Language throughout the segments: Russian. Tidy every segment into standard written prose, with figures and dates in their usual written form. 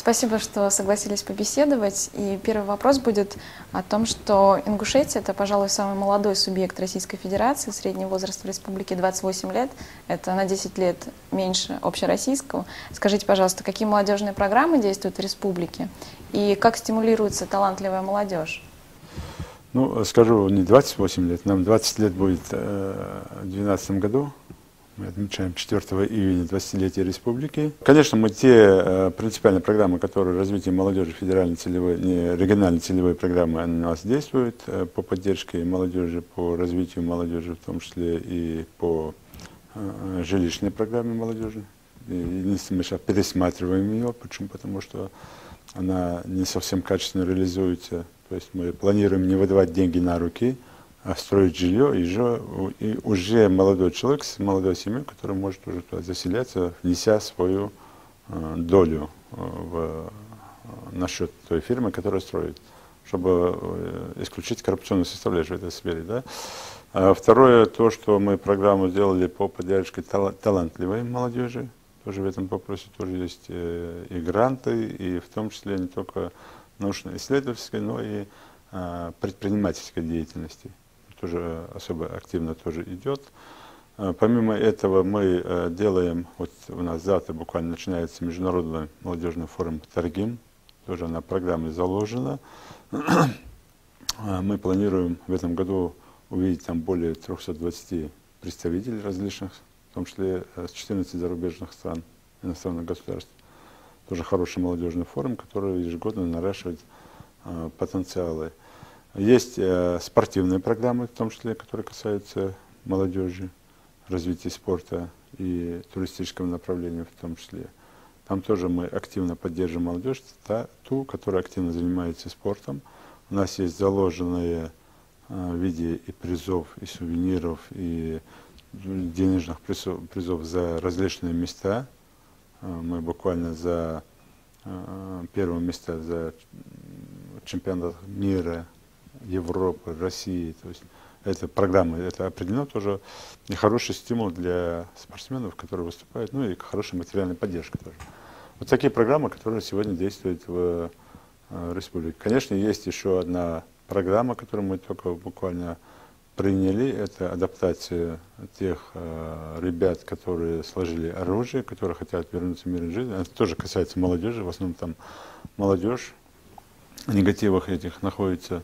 Спасибо, что согласились побеседовать. И первый вопрос будет о том, что Ингушетия — это, пожалуй, самый молодой субъект Российской Федерации. Средний возраст в республике 28 лет. Это на 10 лет меньше общероссийского. Скажите, пожалуйста, какие молодежные программы действуют в республике и как стимулируется талантливая молодежь? Ну, скажу, не 28 лет, нам 20 лет будет в 2012 году. Мы отмечаем 4 июня 20-летие республики. Конечно, мы те принципиальные программы, которые развитие молодежи, федеральные целевые, не региональные целевые программы, они у нас действуют по поддержке молодежи, по развитию молодежи, в том числе и по жилищной программе молодежи. Единственное, мы сейчас пересматриваем ее. Почему? Потому что она не совсем качественно реализуется. То есть мы планируем не выдавать деньги на руки, а строить жилье, и уже молодой человек с молодой семьей, который может уже туда заселяться, внеся свою долю на счет той фирмы, которая строит, чтобы исключить коррупционную составляющую в этой сфере. Да? А второе, то, что мы программу сделали по поддержке талантливой молодежи, тоже в этом вопросе тоже есть и гранты, и в том числе не только научно-исследовательской, но и предпринимательской деятельности. Тоже особо активно тоже идет. Помимо этого мы делаем, вот у нас завтра буквально начинается международный молодежный форум «Таргим», тоже на программе заложена. Мы планируем в этом году увидеть там более 320 представителей различных, в том числе с 14 зарубежных стран, иностранных государств. Тоже хороший молодежный форум, который ежегодно наращивает потенциалы. Есть спортивные программы, в том числе, которые касаются молодежи, развития спорта и туристического направления в том числе. Там тоже мы активно поддерживаем молодежь, ту, которая активно занимается спортом. У нас есть заложенные в виде и призов, и сувениров, и денежных призов за различные места. Мы буквально за первое место за чемпионат мира, Европы, России. То есть это программы, это определенно тоже и хороший стимул для спортсменов, которые выступают, ну и хорошая материальная поддержка тоже. Вот такие программы, которые сегодня действуют в республике. Конечно, есть еще одна программа, которую мы только буквально приняли, это адаптация тех ребят, которые сложили оружие, которые хотят вернуться в мирную жизнь. Это тоже касается молодежи, в основном там молодежь в негативах этих находится.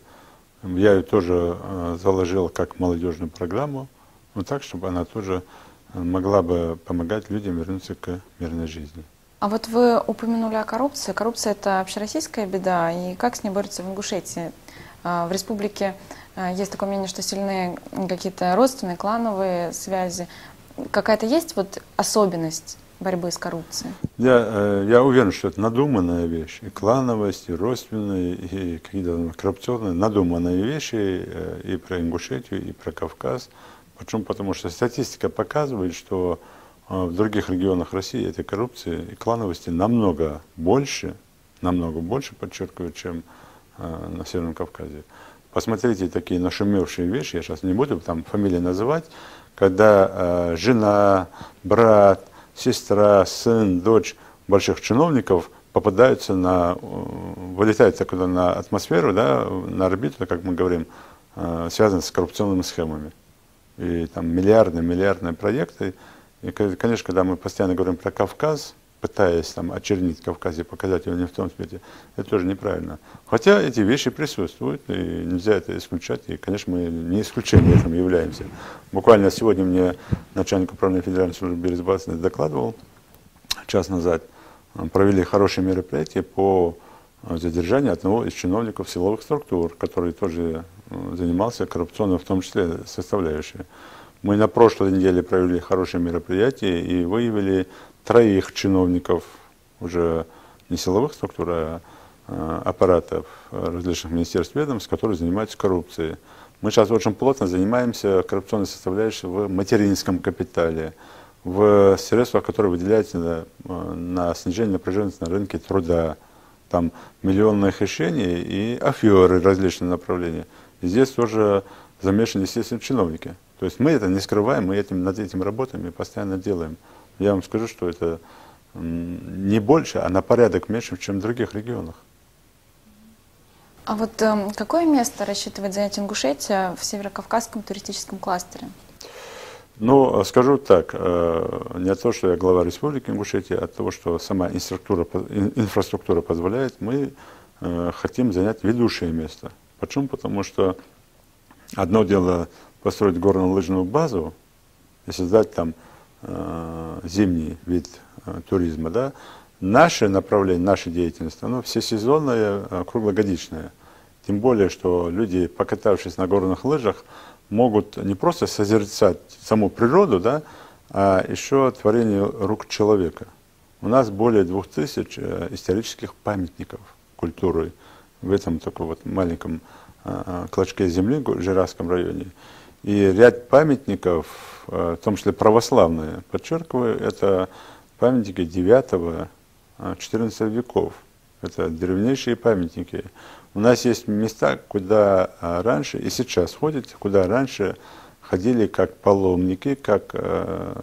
Я ее тоже заложил как молодежную программу, но так, чтобы она тоже могла бы помогать людям вернуться к мирной жизни. А вот вы упомянули о коррупции. Коррупция — это общероссийская беда, и как с ней борются в Ингушетии? В республике есть такое мнение, что сильны какие-то родственные, клановые связи. Какая-то есть вот особенность борьбы с коррупцией? Я уверен, что это надуманная вещь. И клановость, и родственные, и какие-то коррупционные, надуманные вещи и про Ингушетию, и про Кавказ. Почему? Потому что статистика показывает, что в других регионах России этой коррупции и клановости намного больше, подчеркиваю, чем на Северном Кавказе. Посмотрите такие нашумевшие вещи, я сейчас не буду там фамилии называть, когда жена, брат, сестра, сын, дочь больших чиновников попадаются вылетают такуда на атмосферу, да, на орбиту, как мы говорим, связанные с коррупционными схемами. И там миллиардные проекты. И, конечно, когда мы постоянно говорим про Кавказ, пытаясь там очернить Кавказ и показать его не в том свете, это тоже неправильно. Хотя эти вещи присутствуют, и нельзя это исключать, и, конечно, мы не исключением этим являемся. Буквально сегодня мне начальник управления Федеральной службы безопасности докладывал, час назад, провели хорошее мероприятие по задержанию одного из чиновников силовых структур, который тоже занимался коррупционной, в том числе, составляющей. Мы на прошлой неделе провели хорошее мероприятие и выявили 3 чиновников, уже не силовых структур, а аппаратов различных министерств и ведомств, которые занимаются коррупцией. Мы сейчас очень плотно занимаемся коррупционной составляющей в материнском капитале, в средствах, которые выделяются на снижение напряженности на рынке труда. Там миллионные хищения и аферы различных направлений. И здесь тоже замешаны, естественно, чиновники. То есть мы это не скрываем, мы над этим работаем и постоянно делаем. Я вам скажу, что это не больше, а на порядок меньше, чем в других регионах. А вот какое место рассчитывает занять Ингушетия в Северокавказском туристическом кластере? Ну, скажу так, не от того, что я глава Республики Ингушетия, а от того, что сама инфраструктура позволяет, мы хотим занять ведущее место. Почему? Потому что одно дело построить горнолыжную базу и создать там зимний вид туризма, да. Наше направление, наша деятельность, оно всесезонное, круглогодичное. Тем более, что люди, покатавшись на горных лыжах, могут не просто созерцать саму природу, да, а еще творение рук человека. У нас более 2000 исторических памятников культуры в этом таком вот маленьком клочке земли в Жиравском районе. И ряд памятников, в том числе православные, подчеркиваю, это памятники 9-14 веков. Это древнейшие памятники. У нас есть места, куда раньше и сейчас ходят, куда раньше ходили как паломники, как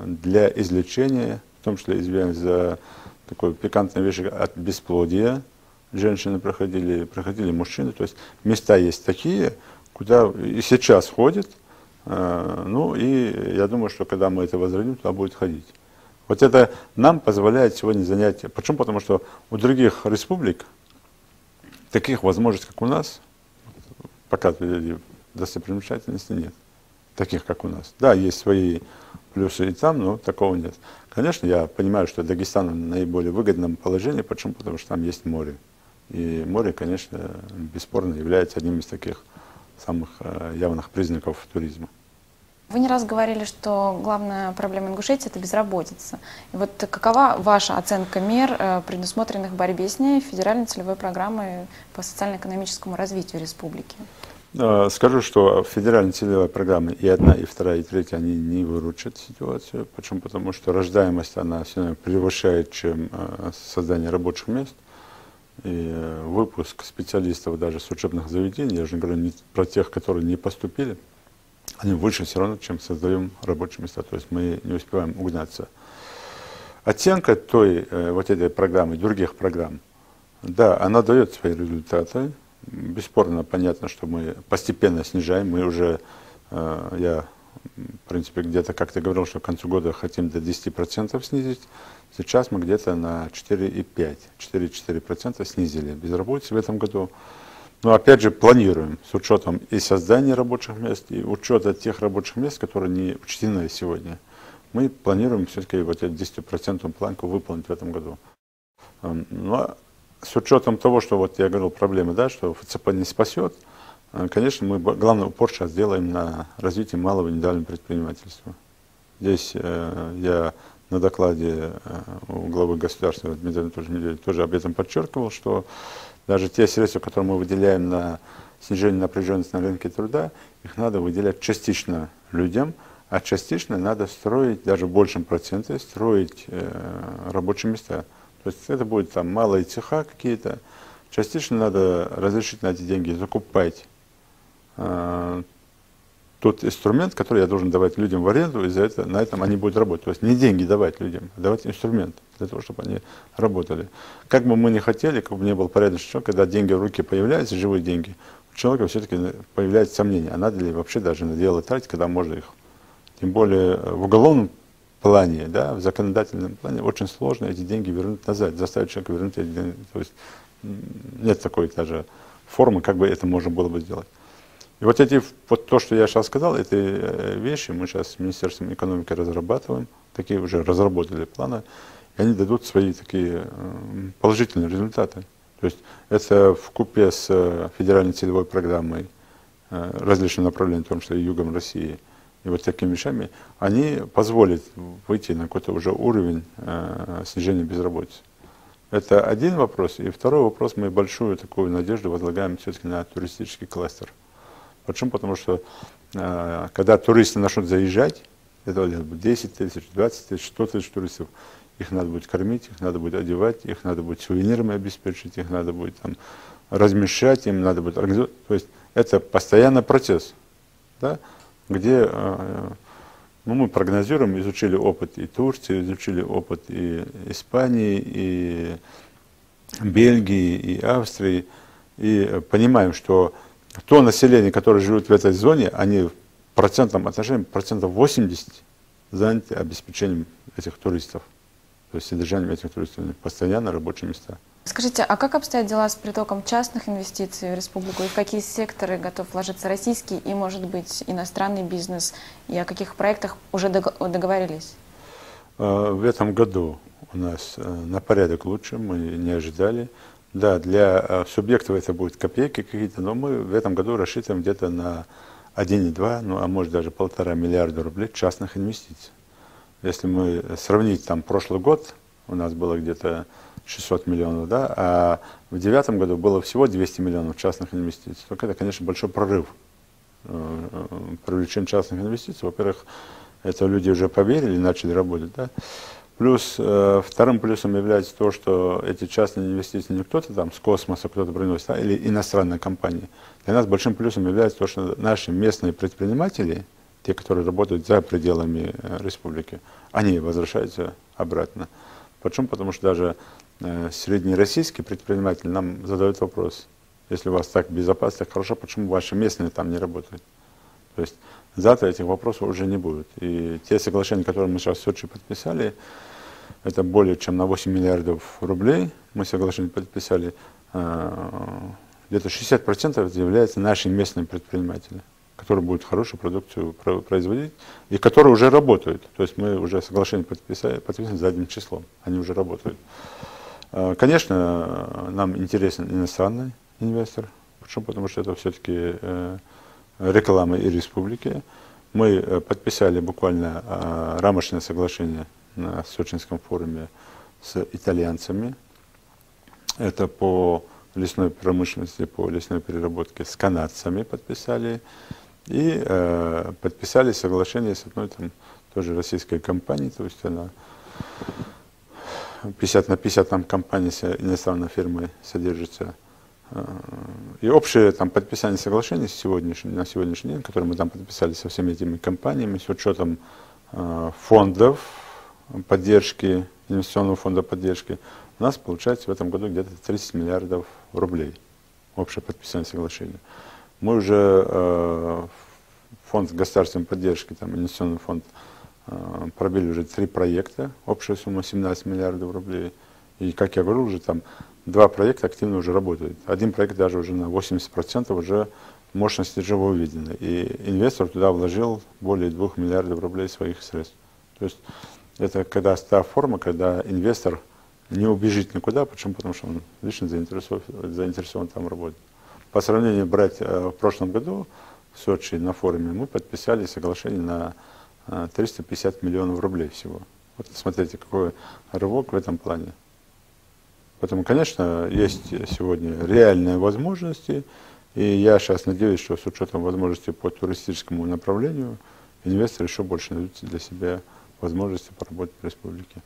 для излечения, в том числе извиняюсь за такой пикантный вещь, от бесплодия. Женщины проходили мужчины. То есть места есть такие, куда и сейчас ходят. Ну и я думаю, что когда мы это возродим, туда будет ходить. Вот это нам позволяет сегодня занять. Почему? Потому что у других республик таких возможностей, как у нас, пока достопримечательностей нет. Таких, как у нас. Да, есть свои плюсы и там, но такого нет. Конечно, я понимаю, что Дагестан в наиболее выгодном положении. Почему? Потому что там есть море. И море, конечно, бесспорно является одним из таких самых явных признаков туризма. Вы не раз говорили, что главная проблема Ингушетии – это безработица. И вот какова ваша оценка мер, предусмотренных в борьбе с ней федеральной целевой программой по социально-экономическому развитию республики? Скажу, что федеральные целевые программы и одна, и вторая, и третья, они не выручат ситуацию. Почему? Потому что рождаемость, она все равно превышает, чем создание рабочих мест. И выпуск специалистов даже с учебных заведений, я же говорю не про тех, которые не поступили, они выше все равно, чем создаем рабочие места. То есть мы не успеваем угнаться. Оценка той, вот этой программы, других программ, да, она дает свои результаты. Бесспорно понятно, что мы постепенно снижаем. Мы уже, я, в принципе, где-то как-то говорил, что к концу года хотим до 10% снизить. Сейчас мы где-то на 4,5, 4,4% снизили безработицу в этом году. Но опять же планируем с учетом и создания рабочих мест, и учета тех рабочих мест, которые не учтены сегодня. Мы планируем все-таки вот эту 10% планку выполнить в этом году. Но с учетом того, что вот я говорил проблемы, да, что ФЦП не спасет, конечно, мы главный упор сейчас делаем на развитие малого и индивидуального предпринимательства. Здесь я на докладе у главы государства Дмитрия Анатольевича тоже об этом подчеркивал, что даже те средства, которые мы выделяем на снижение напряженности на рынке труда, их надо выделять частично людям, а частично надо строить, даже в большем проценте, строить рабочие места. То есть это будет там малые цеха какие-то. Частично надо разрешить на эти деньги закупать тот инструмент, который я должен давать людям в аренду, и на этом они будут работать. То есть не деньги давать людям, а давать инструмент для того, чтобы они работали. Как бы мы ни хотели, как бы не был порядочный человек, когда деньги в руки появляются, живые деньги, у человека все-таки появляется сомнение, а надо ли вообще даже на дело тратить, когда можно их. Тем более в уголовном плане, да, в законодательном плане очень сложно эти деньги вернуть назад, заставить человека вернуть эти деньги. То есть нет такой даже формы, как бы это можно было бы сделать. И вот то, что я сейчас сказал, эти вещи мы сейчас с Министерством экономики разрабатываем, такие уже разработали планы, и они дадут свои такие положительные результаты. То есть это вкупе с федеральной целевой программой различных направлений, в том числе и югом России, и вот такими вещами, они позволят выйти на какой-то уже уровень снижения безработицы. Это один вопрос. И второй вопрос, мы большую такую надежду возлагаем все-таки на туристический кластер. Почему? Потому что когда туристы начнут заезжать, это будет 10 тысяч, 20 тысяч, 100 тысяч туристов, их надо будет кормить, их надо будет одевать, их надо будет сувенирами обеспечить, их надо будет там размещать, им надо будет организовать. То есть это постоянный процесс, да, где Ну, мы прогнозируем, изучили опыт и Турции, изучили опыт и Испании, и Бельгии, и Австрии, и понимаем, что то население, которое живет в этой зоне, они в процентном отношении, 80% заняты обеспечением этих туристов, то есть содержанием этих туристов, постоянно рабочие места. Скажите, а как обстоят дела с притоком частных инвестиций в республику? И в какие секторы готов вложиться российский и, может быть, иностранный бизнес? И о каких проектах уже договорились? В этом году у нас на порядок лучше, мы не ожидали. Да, для субъектов это будут копейки какие-то, но мы в этом году рассчитываем где-то на 1,2, ну а может даже 1,5 миллиарда рублей частных инвестиций. Если мы сравнить там прошлый год, у нас было где-то 600 миллионов, да, а в 2009 году было всего 200 миллионов частных инвестиций. Только это, конечно, большой прорыв. Привлечение частных инвестиций, во-первых, это люди уже поверили, начали работать, да. Плюс, вторым плюсом является то, что эти частные инвестиции не кто-то там с космоса кто-то приносит, а, или иностранная компания. Для нас большим плюсом является то, что наши местные предприниматели, те, которые работают за пределами республики, они возвращаются обратно. Почему? Потому что даже среднероссийские предприниматели нам задают вопрос: если у вас так безопасно, так хорошо, почему ваши местные там не работают? То есть завтра этих вопросов уже не будет. И те соглашения, которые мы сейчас в Сочи подписали, это более чем на 8 миллиардов рублей. Мы соглашение подписали, где-то 60% это являются наши местные предприниматели, которые будут хорошую продукцию производить и которые уже работают. То есть мы уже соглашение подписали задним числом, они уже работают. Конечно, нам интересен иностранный инвестор. Почему? Потому что это все-таки реклама и республики. Мы подписали буквально рамочное соглашение на Сочинском форуме с итальянцами. Это по лесной промышленности, по лесной переработке с канадцами подписали. И подписали соглашение с одной там тоже российской компанией, то есть она 50 на 50 там компания с иностранной фирмой содержится. И общее там подписание соглашений на сегодняшний день, которое мы там подписали со всеми этими компаниями, с учетом фондов поддержки, инвестиционного фонда поддержки, у нас получается в этом году где-то 30 миллиардов рублей. Общее подписание соглашения. Мы уже фонд государственной поддержки, там, инвестиционный фонд, пробили уже 3 проекта, общая сумма 17 миллиардов рублей. И, как я говорил, уже там 2 проекта активно уже работают. Один проект даже уже на 80% уже мощности живовидения. И инвестор туда вложил более 2 миллиардов рублей своих средств. То есть это когда та форма, когда инвестор не убежит никуда. Почему? Потому что он лично заинтересован там работать. По сравнению брать в прошлом году в Сочи на форуме мы подписали соглашение на 350 миллионов рублей всего. Вот смотрите, какой рывок в этом плане. Поэтому, конечно, есть сегодня реальные возможности, и я сейчас надеюсь, что с учетом возможностей по туристическому направлению инвесторы еще больше найдут для себя возможности поработать в республике.